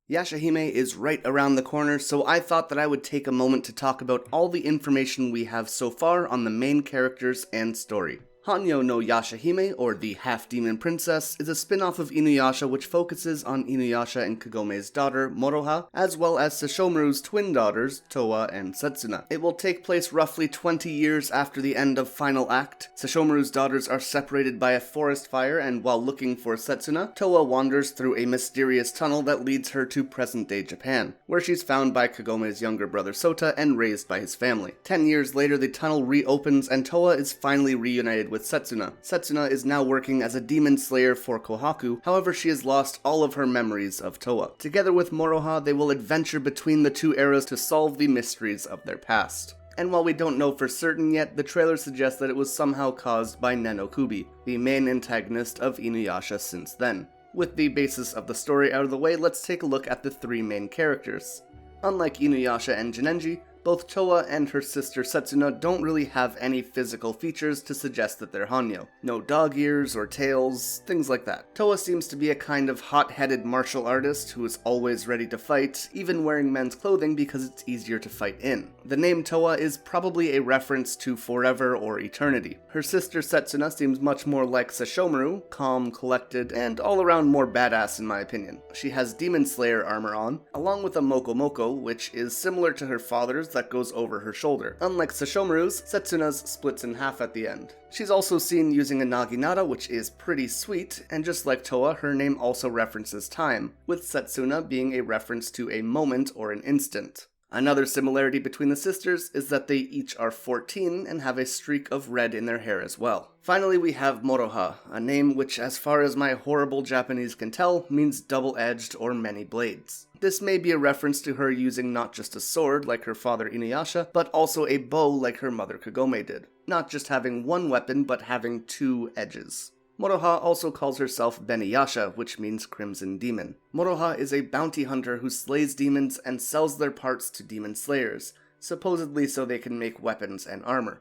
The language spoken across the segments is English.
Yashahime is right around the corner, so I thought that I would take a moment to talk about all the information we have so far on the main characters and story. Hanyo no Yashahime, or the Half-Demon Princess, is a spin-off of Inuyasha which focuses on Inuyasha and Kagome's daughter, Moroha, as well as Sesshomaru's twin daughters, Towa and Setsuna. It will take place roughly 20 years after the end of Final Act. Sesshomaru's daughters are separated by a forest fire, and while looking for Setsuna, Towa wanders through a mysterious tunnel that leads her to present-day Japan, where she's found by Kagome's younger brother Sota and raised by his family. 10 years later, the tunnel reopens and Towa is finally reunited with Setsuna. Setsuna is now working as a demon slayer for Kohaku, however she has lost all of her memories of Towa. Together with Moroha, they will adventure between the two eras to solve the mysteries of their past. And while we don't know for certain yet, the trailer suggests that it was somehow caused by Nenokubi, the main antagonist of Inuyasha since then. With the basis of the story out of the way, let's take a look at the three main characters. Unlike Inuyasha and Jinenji, both Towa and her sister Setsuna don't really have any physical features to suggest that they're Hanyo. No dog ears or tails, things like that. Towa seems to be a kind of hot-headed martial artist who is always ready to fight, even wearing men's clothing because it's easier to fight in. The name Towa is probably a reference to forever or eternity. Her sister Setsuna seems much more like Sesshomaru, calm, collected, and all around more badass in my opinion. She has Demon Slayer armor on, along with a Mokomoko, which is similar to her father's that goes over her shoulder. Unlike Sesshomaru's, Setsuna's splits in half at the end. She's also seen using a Naginata, which is pretty sweet, and just like Towa, her name also references time, with Setsuna being a reference to a moment or an instant. Another similarity between the sisters is that they each are 14 and have a streak of red in their hair as well. Finally, we have Moroha, a name which, as far as my horrible Japanese can tell, means double-edged or many blades. This may be a reference to her using not just a sword like her father Inuyasha, but also a bow like her mother Kagome did. Not just having one weapon, but having two edges. Moroha also calls herself Beniyasha, which means Crimson Demon. Moroha is a bounty hunter who slays demons and sells their parts to demon slayers, supposedly so they can make weapons and armor.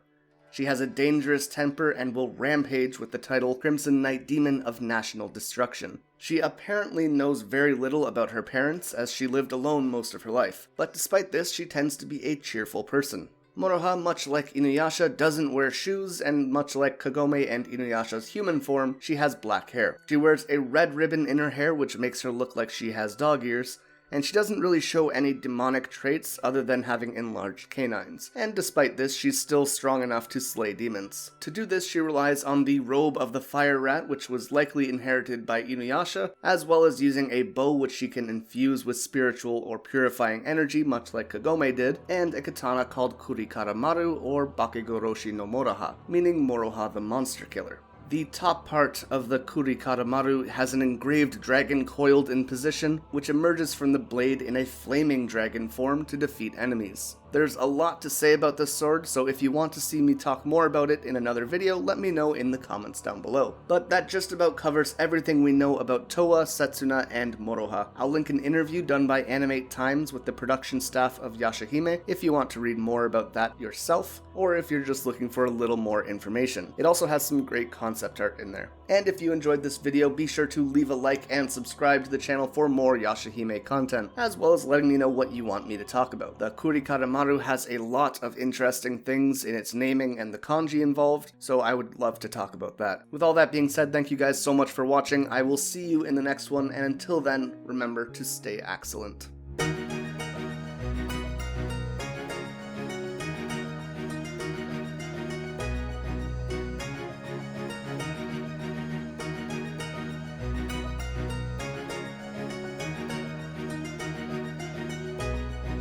She has a dangerous temper and will rampage with the title Crimson Knight Demon of National Destruction. She apparently knows very little about her parents, as she lived alone most of her life, but despite this, she tends to be a cheerful person. Moroha, much like Inuyasha, doesn't wear shoes, and much like Kagome and Inuyasha's human form, she has black hair. She wears a red ribbon in her hair which makes her look like she has dog ears, and she doesn't really show any demonic traits other than having enlarged canines. And despite this, she's still strong enough to slay demons. To do this, she relies on the robe of the fire rat, which was likely inherited by Inuyasha, as well as using a bow which she can infuse with spiritual or purifying energy, much like Kagome did, and a katana called Kurikaramaru or Bakegoroshi no Moroha, meaning Moroha the Monster Killer. The top part of the Kurikaramaru has an engraved dragon coiled in position, which emerges from the blade in a flaming dragon form to defeat enemies. There's a lot to say about this sword, so if you want to see me talk more about it in another video, let me know in the comments down below. But that just about covers everything we know about Towa, Setsuna, and Moroha. I'll link an interview done by Animate Times with the production staff of Yashahime if you want to read more about that yourself, or if you're just looking for a little more information. It also has some great concept art in there. And if you enjoyed this video, be sure to leave a like and subscribe to the channel for more Yashahime content, as well as letting me know what you want me to talk about. The Kurikaramaru has a lot of interesting things in its naming and the kanji involved, so I would love to talk about that. With all that being said, thank you guys so much for watching. I will see you in the next one, and until then, remember to stay excellent.